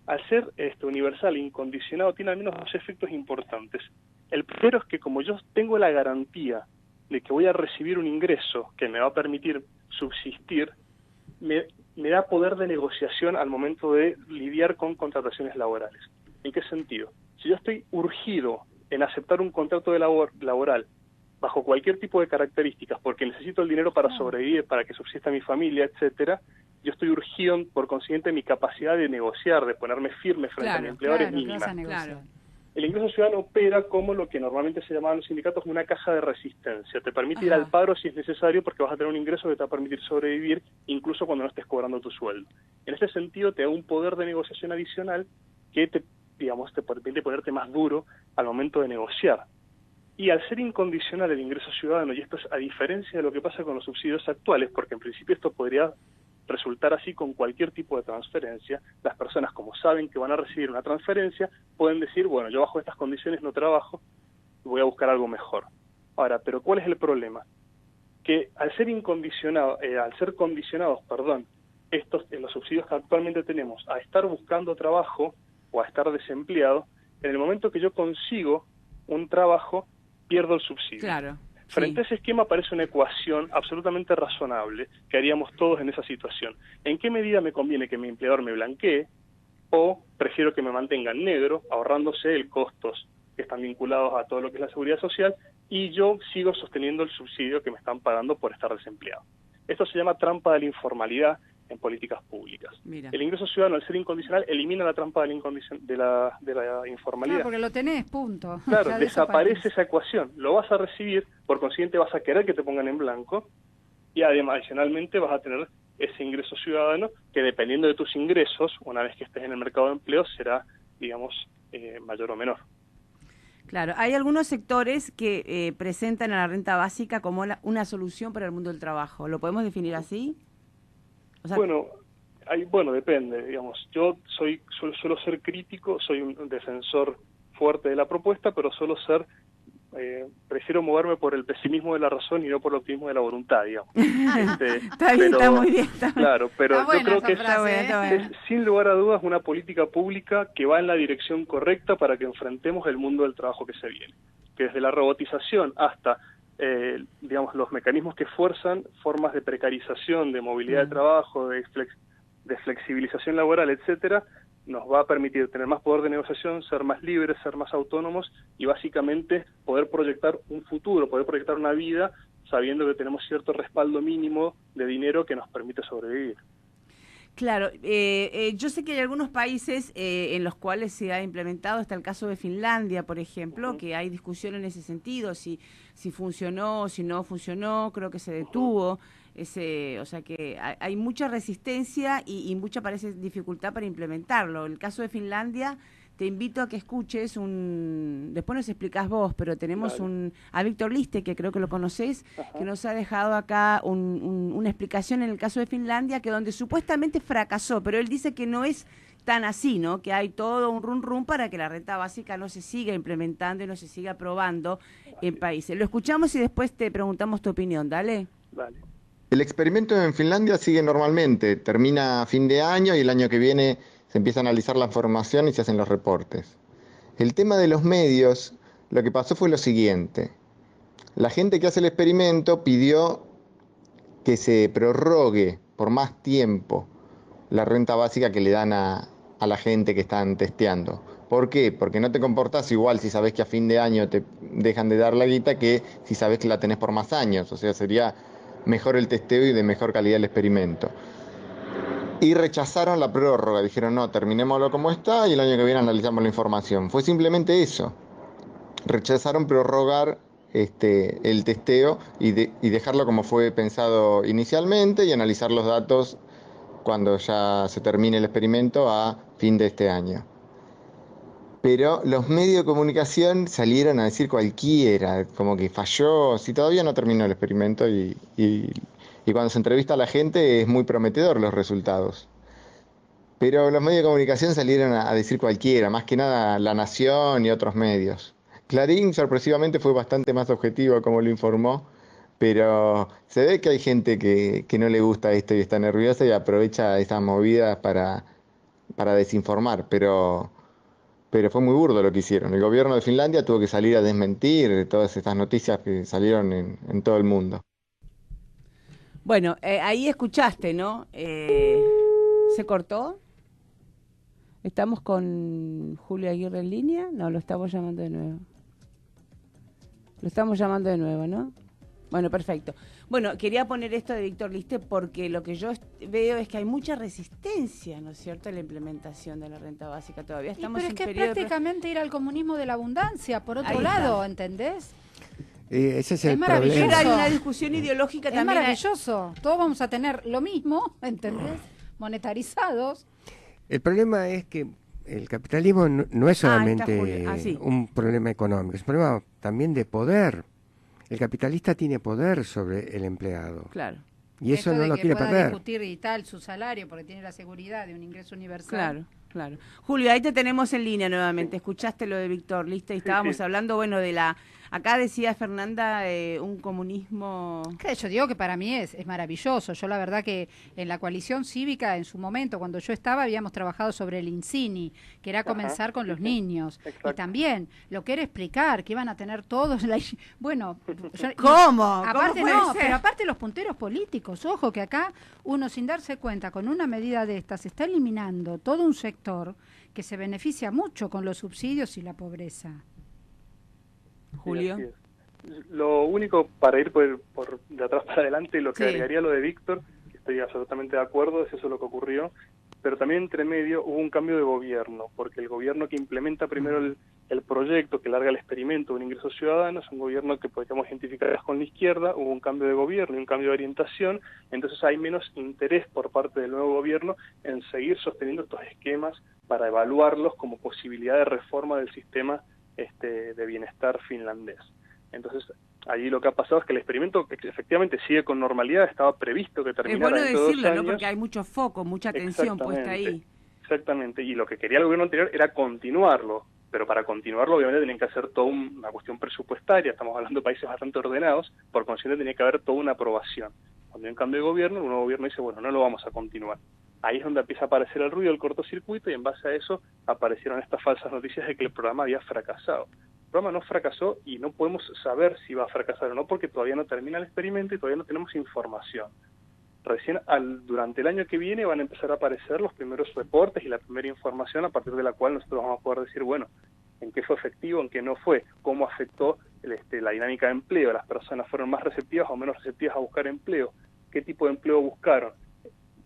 Al ser universal e incondicionado, tiene al menos dos efectos importantes. El primero es que como yo tengo la garantía de que voy a recibir un ingreso que me va a permitir subsistir, me da poder de negociación al momento de lidiar con contrataciones laborales. ¿En qué sentido? Si yo estoy urgido en aceptar un contrato de laboral bajo cualquier tipo de características, porque necesito el dinero para sobrevivir, para que subsista mi familia, etcétera, yo estoy urgido, por consiguiente, mi capacidad de negociar, de ponerme firme frente a mi empleador es mínima. El ingreso ciudadano opera como lo que normalmente se llamaban los sindicatos una caja de resistencia. Te permite ir al paro si es necesario porque vas a tener un ingreso que te va a permitir sobrevivir incluso cuando no estés cobrando tu sueldo. En ese sentido te da un poder de negociación adicional que te digamos, te permite ponerte más duro al momento de negociar. Y al ser incondicional el ingreso ciudadano, y esto es a diferencia de lo que pasa con los subsidios actuales, porque en principio esto podría resultar así con cualquier tipo de transferencia, las personas, como saben que van a recibir una transferencia, pueden decir, bueno, yo bajo estas condiciones no trabajo, voy a buscar algo mejor. Ahora, pero ¿cuál es el problema? Que al ser condicionados, los subsidios que actualmente tenemos, a estar buscando trabajo o a estar desempleado, en el momento que yo consigo un trabajo, pierdo el subsidio. Claro. Frente a ese esquema aparece una ecuación absolutamente razonable que haríamos todos en esa situación. ¿En qué medida me conviene que mi empleador me blanquee o prefiero que me mantenga en negro, ahorrándose el costos que están vinculados a todo lo que es la seguridad social y yo sigo sosteniendo el subsidio que me están pagando por estar desempleado? Esto se llama trampa de la informalidad en políticas públicas. Mira. El ingreso ciudadano, al ser incondicional, elimina la trampa de la informalidad. Claro, porque lo tenés, punto. Claro, desaparece esa ecuación. Lo vas a recibir, por consiguiente vas a querer que te pongan en blanco y además, adicionalmente, vas a tener ese ingreso ciudadano que, dependiendo de tus ingresos, una vez que estés en el mercado de empleo, será, digamos, mayor o menor. Claro, hay algunos sectores que presentan a la renta básica como una solución para el mundo del trabajo. ¿Lo podemos definir así? O sea, bueno, depende, digamos. Yo suelo ser crítico, soy un defensor fuerte de la propuesta, pero prefiero moverme por el pesimismo de la razón y no por el optimismo de la voluntad, digamos. Está muy bien. Claro, pero yo creo que es, sin lugar a dudas, una política pública que va en la dirección correcta para que enfrentemos el mundo del trabajo que se viene. Que desde la robotización hasta digamos, los mecanismos que fuerzan formas de precarización, de movilidad de trabajo, de flexibilización laboral, etcétera, nos va a permitir tener más poder de negociación, ser más libres, ser más autónomos y básicamente poder proyectar un futuro, poder proyectar una vida sabiendo que tenemos cierto respaldo mínimo de dinero que nos permite sobrevivir. Claro, yo sé que hay algunos países en los cuales se ha implementado, está el caso de Finlandia, por ejemplo, que hay discusión en ese sentido, si funcionó, si no funcionó, creo que se detuvo, o sea que hay mucha resistencia y mucha parece dificultad para implementarlo. El caso de Finlandia, te invito a que escuches después nos explicás vos, pero tenemos a Víctor Liste, que creo que lo conocés, que nos ha dejado acá una explicación en el caso de Finlandia, que donde supuestamente fracasó, pero él dice que no es tan así, ¿no? Que hay todo un rum para que la renta básica no se siga implementando y no se siga aprobando en países. Lo escuchamos y después te preguntamos tu opinión, dale. Vale. El experimento en Finlandia sigue normalmente, termina a fin de año y el año que viene se empieza a analizar la información y se hacen los reportes. El tema de los medios, lo que pasó fue lo siguiente. La gente que hace el experimento pidió que se prorrogue por más tiempo la renta básica que le dan a la gente que están testeando. ¿Por qué? Porque no te comportás igual si sabes que a fin de año te dejan de dar la guita que si sabes que la tenés por más años. O sea, sería mejor el testeo y de mejor calidad el experimento. Y rechazaron la prórroga, dijeron no, terminémoslo como está y el año que viene analizamos la información. Fue simplemente eso. Rechazaron prorrogar el testeo y dejarlo como fue pensado inicialmente y analizar los datos cuando ya se termine el experimento a fin de este año. Pero los medios de comunicación salieron a decir cualquiera, como que falló, si todavía no terminó el experimento y cuando se entrevista a la gente es muy prometedor los resultados. Pero los medios de comunicación salieron a decir cualquiera, más que nada La Nación y otros medios. Clarín sorpresivamente fue bastante más objetivo como lo informó, pero se ve que hay gente que no le gusta esto y está nerviosa y aprovecha esas movidas para desinformar, pero fue muy burdo lo que hicieron. El gobierno de Finlandia tuvo que salir a desmentir todas estas noticias que salieron en todo el mundo. Bueno, ahí escuchaste, ¿no? ¿Se cortó? ¿Estamos con Julio Aguirre en línea? No, lo estamos llamando de nuevo. Lo estamos llamando de nuevo, ¿no? Bueno, perfecto. Bueno, quería poner esto de Víctor Liste porque lo que yo veo es que hay mucha resistencia, ¿no es cierto?, a la implementación de la renta básica. Todavía estamos pero es que es prácticamente ir al comunismo de la abundancia, por otro lado, ¿entendés? Ese es el maravilloso. problema. Hay una discusión ideológica es también. Maravilloso. Todos vamos a tener lo mismo, ¿entendés? Monetarizados. El problema es que el capitalismo no es solamente un problema económico, es un problema también de poder. El capitalista tiene poder sobre el empleado. Claro. Y eso no lo quiere perder. Discutir y tal su salario porque tiene la seguridad de un ingreso universal. Claro, claro. Julio, ahí te tenemos en línea nuevamente. Escuchaste lo de Víctor Lista y estábamos hablando, bueno, de la... Acá decía Fernanda, un comunismo... Yo digo que para mí es maravilloso. Yo la verdad que en la coalición cívica, en su momento, cuando yo estaba, habíamos trabajado sobre el INCINI, que era comenzar con los niños. Exacto. Y también lo que era explicar, que iban a tener todos... Bueno... ¿Cómo? Aparte ¿Cómo pero aparte los punteros políticos. Ojo, que acá uno sin darse cuenta, con una medida de estas, está eliminando todo un sector que se beneficia mucho con los subsidios y la pobreza. Julio. Lo único, para ir por de atrás para adelante, lo que agregaría lo de Víctor, que estoy absolutamente de acuerdo, es eso lo que ocurrió, pero también entre medio hubo un cambio de gobierno, porque el gobierno que implementa primero el proyecto, que larga el experimento de un ingreso ciudadano, es un gobierno que podríamos identificar con la izquierda, hubo un cambio de gobierno y un cambio de orientación, entonces hay menos interés por parte del nuevo gobierno en seguir sosteniendo estos esquemas para evaluarlos como posibilidad de reforma del sistema de bienestar finlandés. Entonces, allí lo que ha pasado es que el experimento efectivamente sigue con normalidad, estaba previsto que terminara. Es bueno decirlo, ¿no? Porque hay mucho foco, mucha atención puesta ahí. Exactamente, y lo que quería el gobierno anterior era continuarlo, pero para continuarlo obviamente tenían que hacer toda una cuestión presupuestaria, estamos hablando de países bastante ordenados, por consiguiente tenía que haber toda una aprobación. Cuando hay un cambio de gobierno, el nuevo gobierno dice, bueno, no lo vamos a continuar. Ahí es donde empieza a aparecer el ruido, el cortocircuito, y en base a eso aparecieron estas falsas noticias de que el programa había fracasado. El programa no fracasó y no podemos saber si va a fracasar o no porque todavía no termina el experimento y todavía no tenemos información. Recién durante el año que viene van a empezar a aparecer los primeros reportes y la primera información a partir de la cual nosotros vamos a poder decir, bueno, en qué fue efectivo, en qué no fue, cómo afectó la dinámica de empleo, las personas fueron más receptivas o menos receptivas a buscar empleo, qué tipo de empleo buscaron.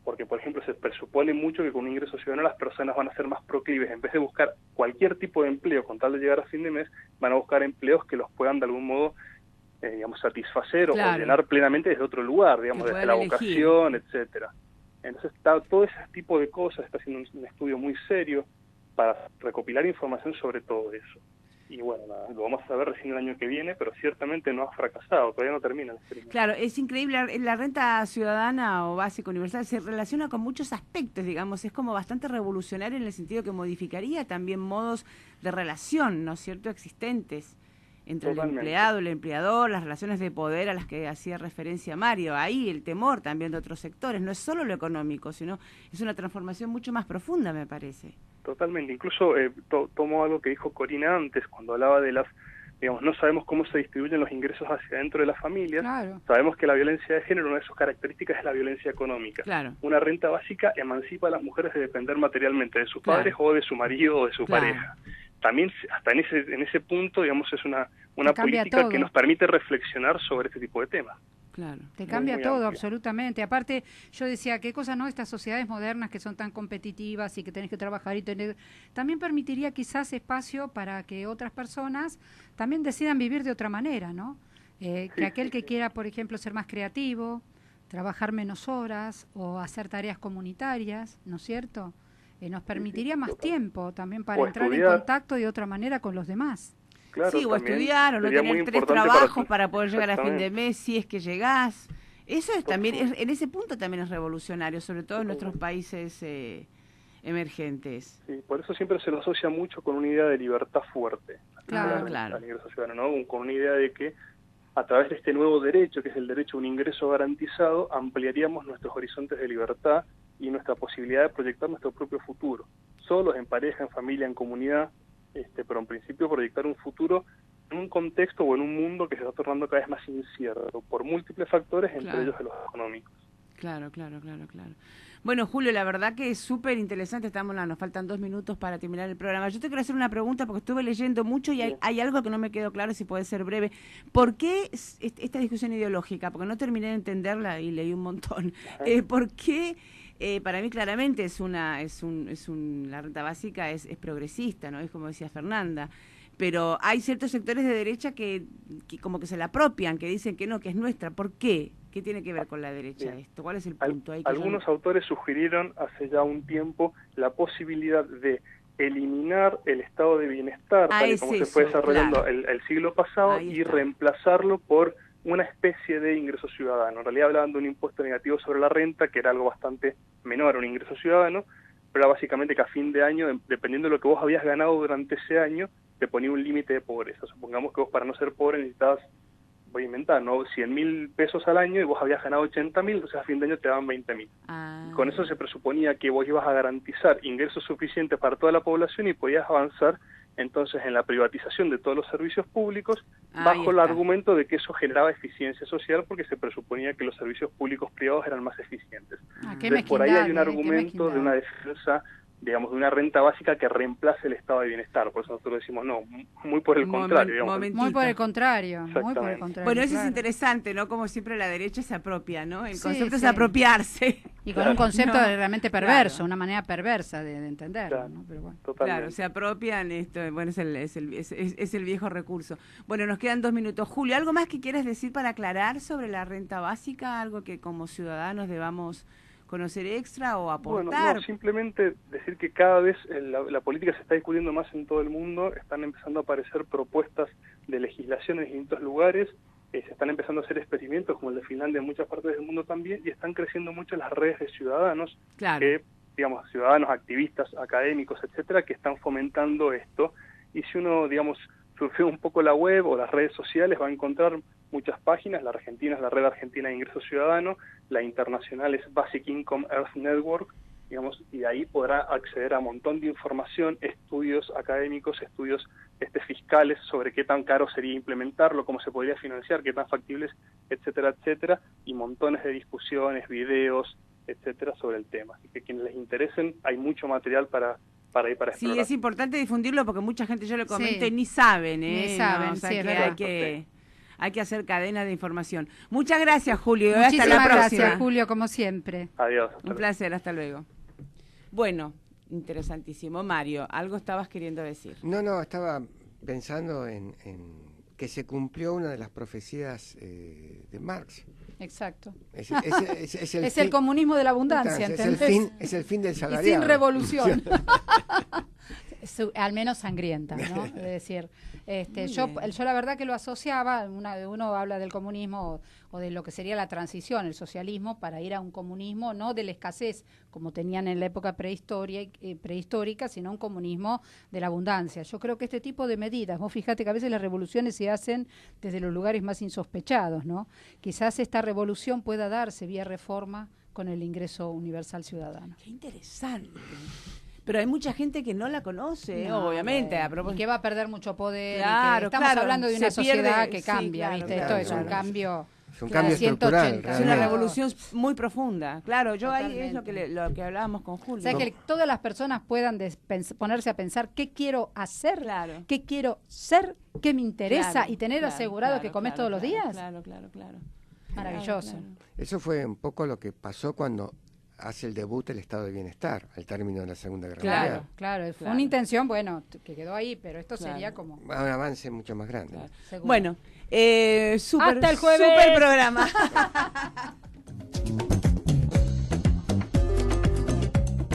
Porque, por ejemplo, se presupone mucho que con un ingreso ciudadano las personas van a ser más proclives. En vez de buscar cualquier tipo de empleo con tal de llegar a fin de mes, van a buscar empleos que los puedan de algún modo, satisfacer o llenar plenamente desde otro lugar, desde la vocación, etcétera. Entonces, todo ese tipo de cosas, está haciendo un estudio muy serio para recopilar información sobre todo eso. Y bueno, lo vamos a ver recién el año que viene, pero ciertamente no ha fracasado, todavía no termina el experimento. Claro, es increíble, la renta ciudadana o básica universal se relaciona con muchos aspectos, digamos, es como bastante revolucionario en el sentido que modificaría también modos de relación, ¿no es cierto?, existentes entre el empleado, el empleador, las relaciones de poder a las que hacía referencia Mario, ahí el temor también de otros sectores, no es solo lo económico, sino es una transformación mucho más profunda, me parece. Totalmente, incluso tomo algo que dijo Corina antes, cuando hablaba de las, no sabemos cómo se distribuyen los ingresos hacia dentro de las familias, sabemos que la violencia de género, una de sus características es la violencia económica. Una renta básica emancipa a las mujeres de depender materialmente de sus padres o de su marido o de su pareja. También hasta en ese punto, es una política que nos permite reflexionar sobre este tipo de temas. Claro. Te cambia todo, absolutamente. Aparte, yo decía, qué cosa, ¿no? Estas sociedades modernas que son tan competitivas y que tenés que trabajar y tener... También permitiría quizás espacio para que otras personas también decidan vivir de otra manera, ¿no? Que aquel que quiera, por ejemplo, ser más creativo, trabajar menos horas o hacer tareas comunitarias, ¿no es cierto? Nos permitiría más tiempo también para entrar en contacto de otra manera con los demás. Claro, o estudiar, o no tener 3 trabajos para poder llegar a fin de mes, si es que llegás. Eso es también, en ese punto también es revolucionario, sobre todo en nuestros países emergentes. Sí, por eso siempre se lo asocia mucho con una idea de libertad fuerte. Claro. Al ingreso ciudadano, ¿no? Con una idea de que a través de este nuevo derecho, que es el derecho a un ingreso garantizado, ampliaríamos nuestros horizontes de libertad y nuestra posibilidad de proyectar nuestro propio futuro. Solos, en pareja, en familia, en comunidad, pero en principio proyectar un futuro en un contexto o en un mundo que se está tornando cada vez más incierto por múltiples factores, entre ellos de los económicos. Claro. Bueno, Julio, la verdad que es súper interesante. Nos faltan 2 minutos para terminar el programa. Yo te quiero hacer una pregunta porque estuve leyendo mucho y hay algo que no me quedó claro, si puede ser breve. ¿Por qué esta discusión ideológica? Porque no terminé de entenderla y leí un montón. ¿Por qué? Para mí claramente la renta básica es progresista, ¿no? Es como decía Fernanda. Pero hay ciertos sectores de derecha que como que se la apropian, que dicen que no, que es nuestra. ¿Por qué? ¿Qué tiene que ver con la derecha esto? ¿Cuál es el punto ahí? Algunos autores sugirieron hace ya un tiempo la posibilidad de eliminar el estado de bienestar, tal y como se fue desarrollando el siglo pasado, y reemplazarlo por una especie de ingreso ciudadano. En realidad hablaban de un impuesto negativo sobre la renta, que era algo bastante menor a un ingreso ciudadano, pero era básicamente que a fin de año, dependiendo de lo que vos habías ganado durante ese año, te ponía un límite de pobreza. Supongamos que vos para no ser pobre necesitabas, voy a inventar, ¿no? 100.000 pesos al año y vos habías ganado 80.000, entonces a fin de año te daban 20.000. Y con eso se pressuponía que vos ibas a garantizar ingresos suficientes para toda la población y podías avanzar entonces en la privatización de todos los servicios públicos bajo el argumento de que eso generaba eficiencia social porque se presuponía que los servicios públicos privados eran más eficientes. Entonces, por ahí hay un argumento de una defensa, digamos, de una renta básica que reemplace el estado de bienestar. Por eso nosotros decimos, no, muy por el contrario. Digamos. Muy por el contrario. Bueno, eso es interesante, ¿no? Como siempre la derecha se apropia, ¿no? El concepto es apropiarse. Y con un concepto realmente perverso, una manera perversa de entenderlo, ¿no? Pero bueno. Claro, se apropian, bueno, es el viejo recurso. Bueno, nos quedan 2 minutos. Julio, ¿algo más que quieres decir para aclarar sobre la renta básica? ¿Algo que como ciudadanos debamos conocer extra o aportar? Bueno, no, simplemente decir que cada vez la política se está discutiendo más en todo el mundo, están empezando a aparecer propuestas de legislación en distintos lugares, se están empezando a hacer experimentos como el de Finlandia en muchas partes del mundo también, y están creciendo mucho las redes de ciudadanos, que, digamos, ciudadanos, activistas, académicos, etcétera, que están fomentando esto. Y si uno, digamos, surfea un poco la web o las redes sociales, va a encontrar muchas páginas. La argentina es la Red Argentina de Ingreso Ciudadano, la internacional es Basic Income Earth Network, digamos, y ahí podrá acceder a un montón de información, estudios académicos, estudios fiscales sobre qué tan caro sería implementarlo, cómo se podría financiar, qué tan factibles, etcétera, etcétera, y montones de discusiones, videos, etcétera, sobre el tema. Así que quienes les interesen, hay mucho material para ir para explorar. Sí, es importante difundirlo porque mucha gente, yo lo comento, y ni saben, Ni saben, no, o sea, sí, que hay que hacer cadena de información. Muchas gracias, Julio. Muchísimas hasta la próxima. Gracias, Julio, como siempre. Adiós. Un placer, hasta luego. Bueno, interesantísimo. Mario, algo estabas queriendo decir. No, estaba pensando en que se cumplió una de las profecías de Marx. Exacto. Es el comunismo de la abundancia, ¿entendés? Es el fin del salariado. Y sin revolución. Al menos sangrienta, ¿no? Es decir, yo la verdad que lo asociaba, uno habla del comunismo o de lo que sería la transición, el socialismo, para ir a un comunismo no de la escasez, como tenían en la época prehistórica, sino un comunismo de la abundancia. Yo creo que este tipo de medidas, vos fíjate que a veces las revoluciones se hacen desde los lugares más insospechados, ¿no? Quizás esta revolución pueda darse vía reforma con el ingreso universal ciudadano. Qué interesante. Pero hay mucha gente que no la conoce, obviamente. Y que va a perder mucho poder. Claro, estamos hablando de una sociedad que cambia, sí, ¿viste? Esto es un cambio. Es un cambio estructural. Es una revolución muy profunda. Claro, Totalmente. Ahí es lo que hablábamos con Julio. O sea, que todas las personas puedan ponerse a pensar qué quiero hacer, qué quiero ser, qué me interesa y tener asegurado que comes todos los días. Claro. Maravilloso. Eso fue un poco lo que pasó cuando hace el debut el estado de bienestar al término de la Segunda Guerra Mundial. Claro, fue una intención, que quedó ahí, pero esto sería como un avance mucho más grande. Bueno, hasta el jueves. Super programa.